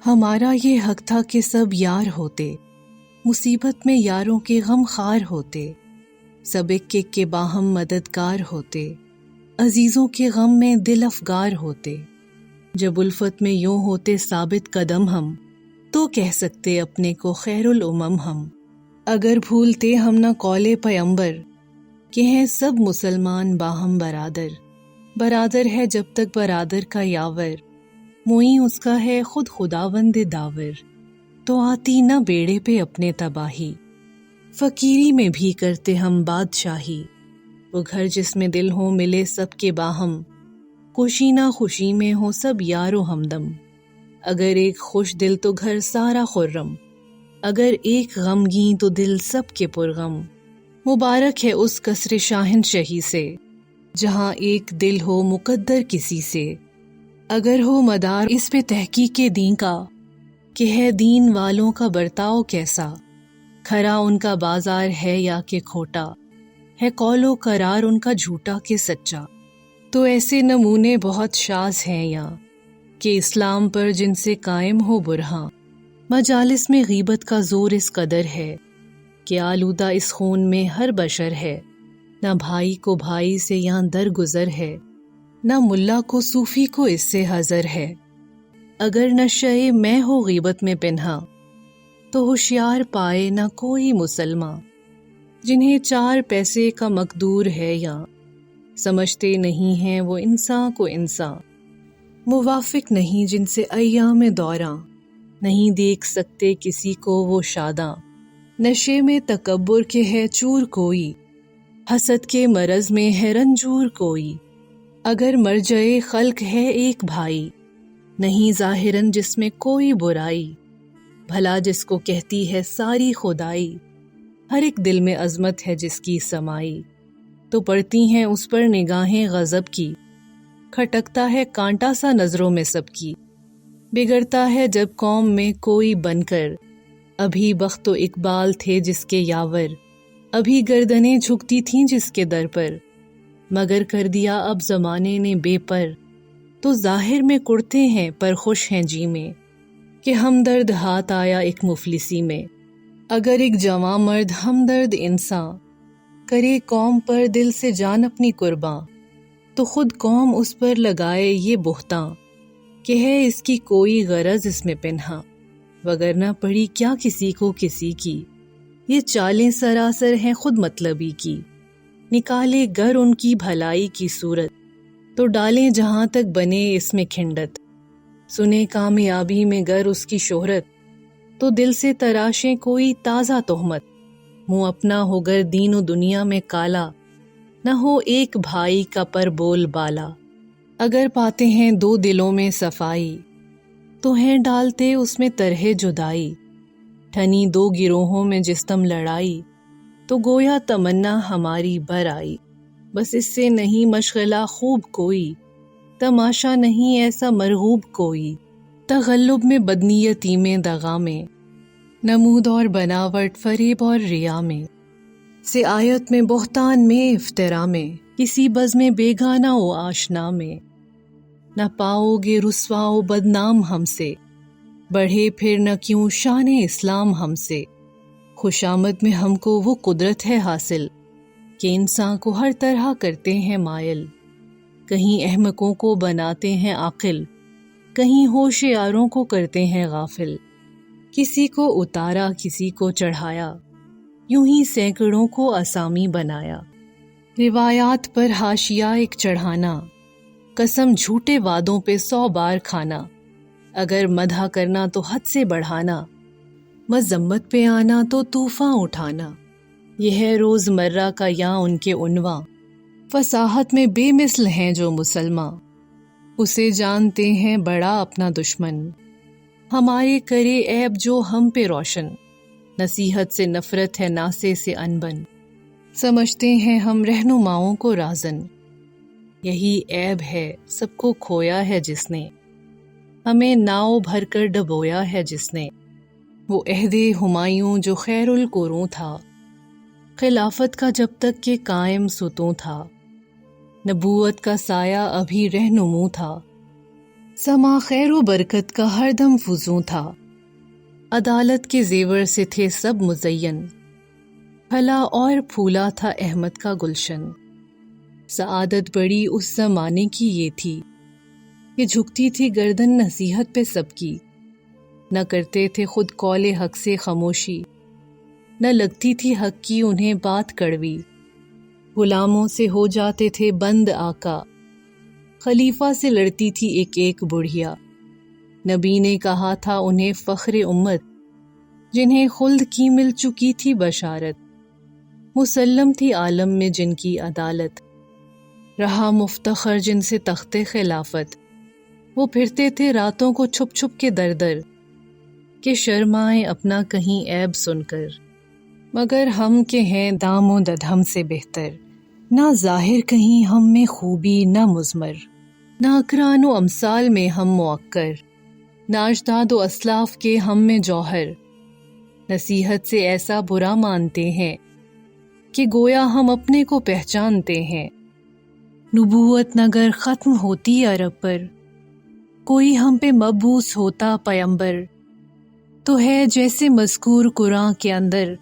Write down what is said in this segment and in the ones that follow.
ہمارا یہ حق تھا کہ سب یار ہوتے، مصیبت میں یاروں کے غم خار ہوتے، سب ایک ایک کے باہم مددگار ہوتے، عزیزوں کے غم میں دل افگار ہوتے۔ جب الفت میں یوں ہوتے ثابت قدم ہم، تو کہہ سکتے اپنے کو خیر الامم ہم۔ اگر بھولتے ہم نہ قول پیمبر، کہ ہیں سب مسلمان باہم برادر۔ برادر ہے جب تک برادر کا یاور، معین اس کا ہے خود خداوند داور۔ تو آتی نہ بیڑے پہ اپنے تباہی، فقیری میں بھی کرتے ہم بادشاہی۔ وہ گھر جس میں دل ہو ملے سب کے باہم، خوشی نہ خوشی میں ہو سب یار و ہمدم۔ اگر ایک خوش دل تو گھر سارا خرم، اگر ایک غمگین تو دل سب کے پرغم۔ مبارک ہے اس قصر شاہنشہی سے، جہاں ایک دل ہو مقدر کسی سے۔ اگر ہو مدار اس پہ تحقیق دین کا، کہ ہے دین والوں کا برتاؤ کیسا، کھرا ان کا بازار ہے یا کہ کھوٹا، ہے قول و قرار ان کا جھوٹا کہ سچا۔ تو ایسے نمونے بہت شاذ ہیں یہاں، کہ اسلام پر جن سے قائم ہو برہاں۔ مجالس میں غیبت کا زور اس قدر ہے، کہ آلودہ اس خون میں ہر بشر ہے۔ نہ بھائی کو بھائی سے یہاں درگزر ہے، نہ ملا کو صوفی کو اس سے حذر ہے۔ اگر نشہ میں ہو غیبت میں پنہا، تو ہوشیار پائے نہ کوئی مسلمان۔ جنہیں 4 پیسے کا مقدور ہے یا سمجھتے نہیں ہیں وہ انسان کو انسان۔ موافق نہیں جن سے ایام دوراں، نہیں دیکھ سکتے کسی کو وہ شاداں۔ نشے میں تکبر کے ہے چور کوئی، حسد کے مرض میں ہے رنجور کوئی۔ اگر مرجع خلق ہے ایک بھائی، نہیں ظاہراً جس میں کوئی برائی۔ بھلا جس کو کہتی ہے ساری خدائی، ہر ایک دل میں عظمت ہے جس کی سمائی۔ تو پڑتی ہیں اس پر نگاہیں غضب کی، کھٹکتا ہے کانٹا سا نظروں میں سب کی۔ بگڑتا ہے جب قوم میں کوئی بن کر، ابھی بخت و اقبال تھے جس کے یاور، ابھی گردنیں جھکتی تھیں جس کے در پر، مگر کر دیا اب زمانے نے بے پر۔ تو ظاہر میں کڑتے ہیں پر خوش ہیں جی میں، کہ ہمدرد ہاتھ آیا ایک مفلسی میں۔ اگر ایک جواں مرد ہمدرد انسان، کرے قوم پر دل سے جان اپنی قرباں، تو خود قوم اس پر لگائے یہ بہتاں، کہ ہے اس کی کوئی غرض اس میں پنہاں۔ وگرنہ پڑی کیا کسی کو کسی کی، یہ چالیں سراسر ہیں خود مطلبی کی۔ نکالے گر ان کی بھلائی کی صورت، تو ڈالیں جہاں تک بنے اس میں کھنڈت۔ سنے کامیابی میں گر اس کی شہرت، تو دل سے تراشیں کوئی تازہ تہمت۔ منہ اپنا ہو گر دین و دنیا میں کالا، نہ ہو ایک بھائی کا پر بول بالا۔ اگر پاتے ہیں 2 دلوں میں صفائی، تو ہیں ڈالتے اس میں طرح جدائی۔ ٹھنی 2 گروہوں میں جس دم لڑائی، تو گویا تمنا ہماری بر آئی۔ بس اس سے نہیں مشغلہ خوب کوئی، تماشا نہیں ایسا مرغوب کوئی۔ تغلب میں بدنیتی میں دغا میں، نمود اور بناوٹ فریب اور ریا میں، سعایت میں بہتان میں افترا میں، کسی بزم بیگانہ و آشنا میں۔ نہ پاؤ گے رسوا و بدنام ہم سے، بڑھے پھر نہ کیوں شان اسلام ہم سے۔ خوش آمد میں ہم کو وہ قدرت ہے حاصل، کہ انسان کو ہر طرح کرتے ہیں مائل۔ کہیں احمقوں کو بناتے ہیں عاقل، کہیں ہوشیاروں کو کرتے ہیں غافل۔ کسی کو اتارا کسی کو چڑھایا، یوں ہی سینکڑوں کو اسامی بنایا۔ روایات پر حاشیہ ایک چڑھانا، قسم جھوٹے وعدوں پہ 100 بار کھانا۔ اگر مدح کرنا تو حد سے بڑھانا، مذمت پہ آنا تو طوفاں اٹھانا۔ یہ ہے روز مرہ کا یا ان کے عنواں، فصاحت میں بے مثل ہیں جو مسلماں، اسے جانتے ہیں بڑا اپنا دشمن۔ ہمارے کرے عیب جو ہم پہ روشن، نصیحت سے نفرت ہے ناسے سے انبن۔ سمجھتے ہیں ہم رہنماؤں کو رازن، یہی عیب ہے سب کو کھویا ہے جس نے، ہمیں ناؤ بھر کر ڈبویا ہے جس نے۔ وہ عہد ہمایوں جو خیر القرون تھا، خلافت کا جب تک کہ قائم ستون تھا، نبوت کا سایہ ابھی رہنمو تھا، سما خیر و برکت کا ہر دم فزوں تھا، عدالت کے زیور سے تھے سب مزین، پھلا اور پھولا تھا احمد کا گلشن۔ سعادت بڑی اس زمانے کی یہ تھی کہ جھکتی تھی گردن نصیحت پہ سب کی، نہ کرتے تھے خود قول حق سے خاموشی، نہ لگتی تھی حق کی انہیں بات کڑوی۔ غلاموں سے ہو جاتے تھے بند آقا، خلیفہ سے لڑتی تھی ایک ایک بڑھیا۔ نبی نے کہا تھا انہیں فخر امت، جنہیں خلد کی مل چکی تھی بشارت۔ مسلم تھی عالم میں جن کی عدالت، رہا مفتخر جن سے تخت خلافت۔ وہ پھرتے تھے راتوں کو چھپ چھپ کے در در، کہ شرمائیں اپنا کہیں عیب سن کر۔ مگر ہم کے ہیں دام و ددہم سے بہتر، نہ ظاہر کہیں ہم میں خوبی نہ مضمر، نہ اقران و امثال میں ہم معکر، نہ اجداد و اسلاف کے ہم میں جوہر۔ نصیحت سے ایسا برا مانتے ہیں کہ گویا ہم اپنے کو پہچانتے ہیں۔ نبوت نگر ختم ہوتی عرب پر، کوئی ہم پہ مبعوث ہوتا پیمبر، تو ہے جیسے مذکور قرآن کے اندر،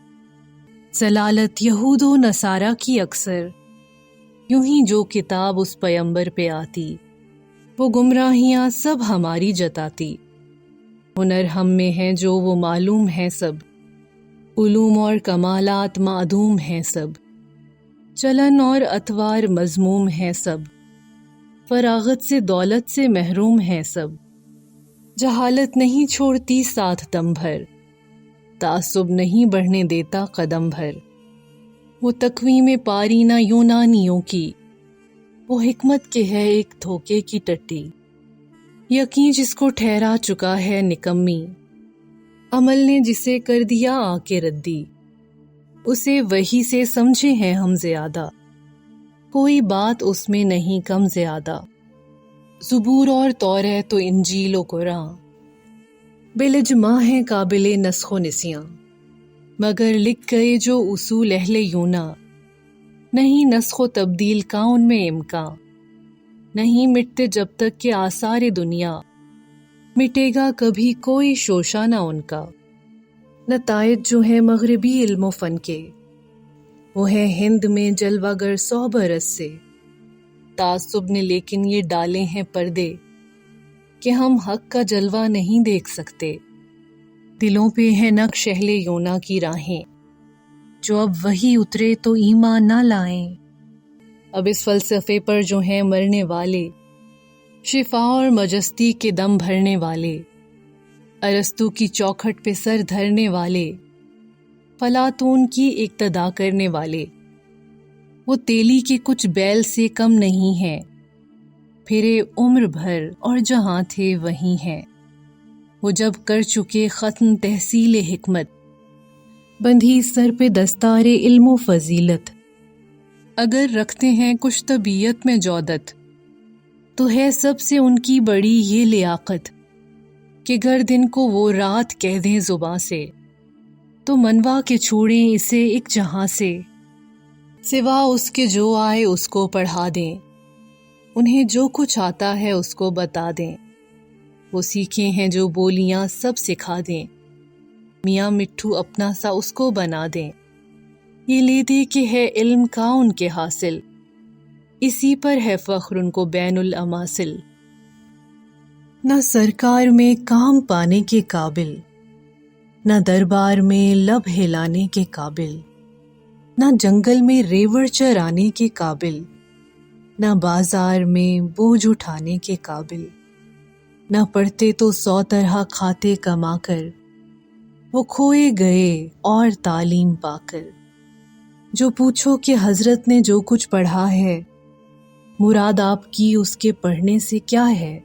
ضلالت یہود و نصارہ کی اکثر۔ یوں ہی جو کتاب اس پیمبر پہ آتی، وہ گمراہیاں سب ہماری جتاتی۔ ہنر ہم میں ہیں جو وہ معلوم ہیں سب، علوم اور کمالات معدوم ہیں سب، چلن اور اتوار مذموم ہیں سب، فراغت سے دولت سے محروم ہیں سب۔ جہالت نہیں چھوڑتی ساتھ دم بھر، تعصب نہیں بڑھنے دیتا قدم بھر۔ وہ تقویم پارینہ یونانیوں کی، وہ حکمت کے ہے ایک دھوکے کی ٹٹی۔ یقین جس کو ٹھہرا چکا ہے نکمی، عمل نے جسے کر دیا آ کے ردی۔ اسے وہی سے سمجھے ہیں ہم زیادہ، کوئی بات اس میں نہیں کم زیادہ۔ زبور اور توریت و انجیل و قرآن بالاجماع ہیں قابل نسخ و نسیاں، مگر لکھ گئے جو اصول اہل یونا، نہیں نسخ و تبدیل کا ان میں امکان۔ نہیں مٹتے جب تک کہ آثار دنیا، مٹے گا کبھی کوئی شوشہ نہ ان کا۔ نتائج جو ہیں مغربی علم و فن کے، وہ ہیں ہند میں جلوہ گر 100 برس سے۔ تعصب نے لیکن یہ ڈالے ہیں پردے کہ ہم حق کا جلوہ نہیں دیکھ سکتے۔ دلوں پہ ہے نقش اہل یونا کی راہیں، جو اب وہی اترے تو ایمان نہ لائیں۔ اب اس فلسفے پر جو ہیں مرنے والے، شفا اور مجستی کے دم بھرنے والے، ارسطو کی چوکھٹ پہ سر دھرنے والے، فلاطون کی اقتدا کرنے والے، وہ تیلی کے کچھ بیل سے کم نہیں ہیں، پھرے عمر بھر اور جہاں تھے وہیں ہیں۔ وہ جب کر چکے ختم تحصیل حکمت، بندھی سر پہ دستار علم و فضیلت۔ اگر رکھتے ہیں کچھ طبیعت میں جودت، تو ہے سب سے ان کی بڑی یہ لیاقت کہ گر دن کو وہ رات کہہ دیں زباں سے، تو منوا کے چھوڑیں اسے ایک جہاں سے۔ سوا اس کے جو آئے اس کو پڑھا دیں، انہیں جو کچھ آتا ہے اس کو بتا دیں۔ وہ سیکھے ہیں جو بولیاں سب سکھا دیں، میاں مٹھو اپنا سا اس کو بنا دیں۔ یہ لے دے کہ ہے علم کا ان کے حاصل، اسی پر ہے فخر ان کو بین الاماثل۔ نہ سرکار میں کام پانے کے قابل، نہ دربار میں لب ہلانے کے قابل، نہ جنگل میں ریوڑ چرانے کے قابل، نہ بازار میں بوجھ اٹھانے کے قابل۔ نہ پڑھتے تو 100 طرح کھاتے کما کر، وہ کھوئے گئے اور تعلیم پا کر۔ جو پوچھو کہ حضرت نے جو کچھ پڑھا ہے، مراد آپ کی اس کے پڑھنے سے کیا ہے؟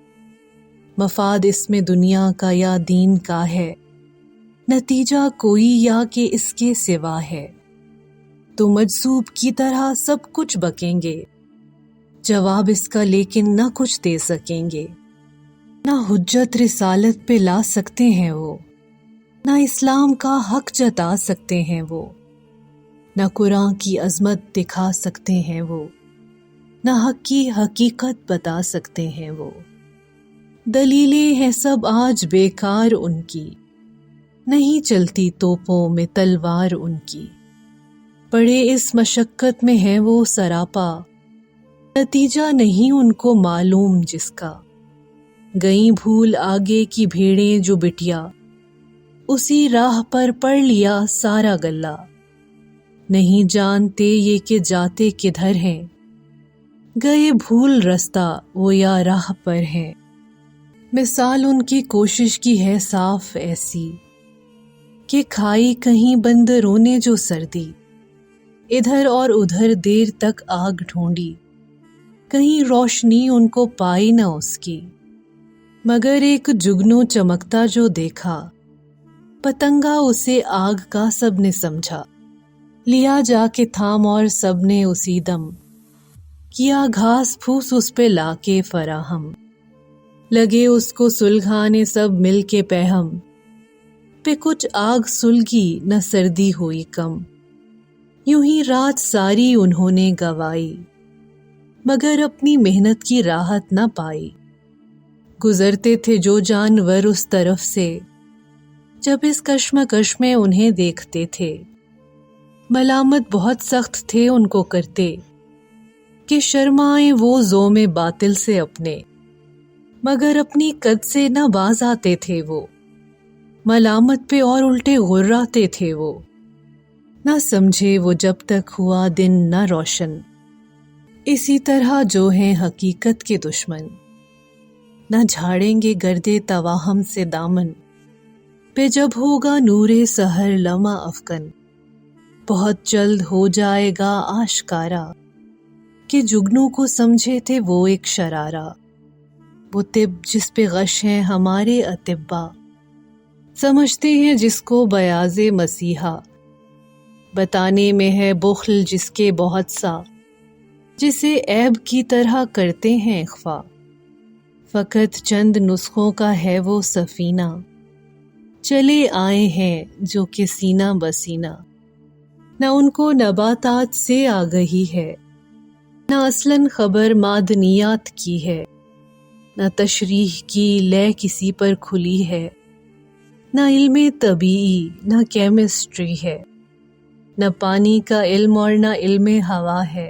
مفاد اس میں دنیا کا یا دین کا ہے، نتیجہ کوئی یا کہ اس کے سوا ہے۔ تو مجذوب کی طرح سب کچھ بکیں گے، جواب اس کا لیکن نہ کچھ دے سکیں گے۔ نہ حجت رسالت پہ لا سکتے ہیں وہ، نہ اسلام کا حق جتا سکتے ہیں وہ، نہ قرآن کی عظمت دکھا سکتے ہیں وہ، نہ حق کی حقیقت بتا سکتے ہیں وہ۔ دلیلیں ہیں سب آج بیکار ان کی، نہیں چلتی توپوں میں تلوار ان کی۔ پڑے اس مشقت میں ہے وہ سراپا، نتیجہ نہیں ان کو معلوم جس کا۔ گئیں بھول آگے کی بھیڑیں جو بٹیا، اسی راہ پر پڑھ لیا سارا گلہ۔ نہیں جانتے یہ کہ جاتے کدھر ہیں، گئے بھول رستہ وہ یا راہ پر ہیں۔ مثال ان کی کوشش کی ہے صاف ایسی، کہ کھائی کہیں بندروں نے جو سردی، ادھر اور ادھر دیر تک آگ ڈھونڈی، کہیں روشنی ان کو پائی نہ اس کی۔ مگر ایک جگنو چمکتا جو دیکھا، پتنگا اسے آگ کا سب نے سمجھا۔ لیا جا کے تھام اور سب نے اسی دم، کیا گھاس پھوس اس پہ لا کے فراہم۔ لگے اس کو سلگھانے سب مل کے پہم، پہ کچھ آگ سلگی نہ سردی ہوئی کم۔ یوں ہی رات ساری انہوں نے گوائی، مگر اپنی محنت کی راحت نہ پائی۔ گزرتے تھے جو جانور اس طرف سے، جب اس کشمکش میں انہیں دیکھتے تھے۔ ملامت بہت سخت تھے ان کو کرتے، کہ شرمائیں وہ زوم باطل سے اپنے، مگر اپنی قد سے نہ باز آتے تھے وہ۔ ملامت پہ اور الٹے غراتے تھے وہ، نہ سمجھے وہ جب تک ہوا دن نہ روشن۔ اسی طرح جو ہیں حقیقت کے دشمن، نہ جھاڑیں گے گردے تواہم سے دامن، پہ جب ہوگا نور سحر لمع افکن۔ بہت جلد ہو جائے گا آشکارا، کہ جگنوں کو سمجھے تھے وہ ایک شرارہ۔ وہ طب جس پہ غش ہیں ہمارے اطباء، سمجھتے ہیں جس کو بیاض مسیحا۔ بتانے میں ہے بخل جس کے بہت سا، جسے عیب کی طرح کرتے ہیں اخفا۔ فقط چند نسخوں کا ہے وہ سفینہ، چلے آئے ہیں جو کہ سینہ بسینہ۔ نہ ان کو نباتات سے آگہی ہے، نہ اصلاً خبر معدنیات کی ہے، نہ تشریح کی لے کسی پر کھلی ہے، نہ علم طبیعی نہ کیمسٹری ہے، نہ پانی کا علم اور نہ علم ہوا ہے۔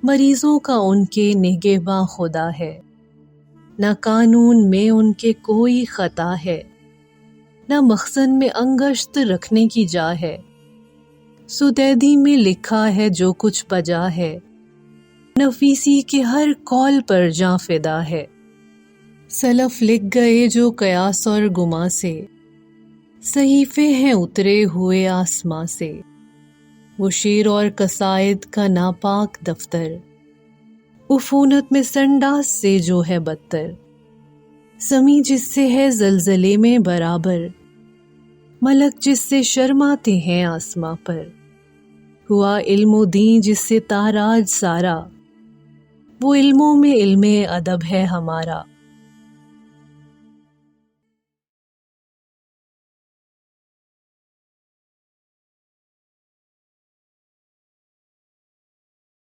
مریضوں کا ان کے نگہباں خدا ہے، نہ قانون میں ان کے کوئی خطا ہے، نہ مخزن میں انگشت رکھنے کی جا ہے۔ سدیدی میں لکھا ہے جو کچھ بجا ہے، نفیسی کے ہر قول پر جاں فدا ہے۔ سلف لکھ گئے جو قیاس اور گما سے، صحیفے ہیں اترے ہوئے آسماں سے۔ وہ شعر اور قصائد کا ناپاک دفتر، عفونت میں سنڈاس سے جو ہے بدتر۔ سمی جس سے ہے زلزلے میں برابر، ملک جس سے شرماتے ہیں آسماں پر۔ ہوا علم و دین جس سے تاراج سارا، وہ علموں میں علم ادب ہے ہمارا۔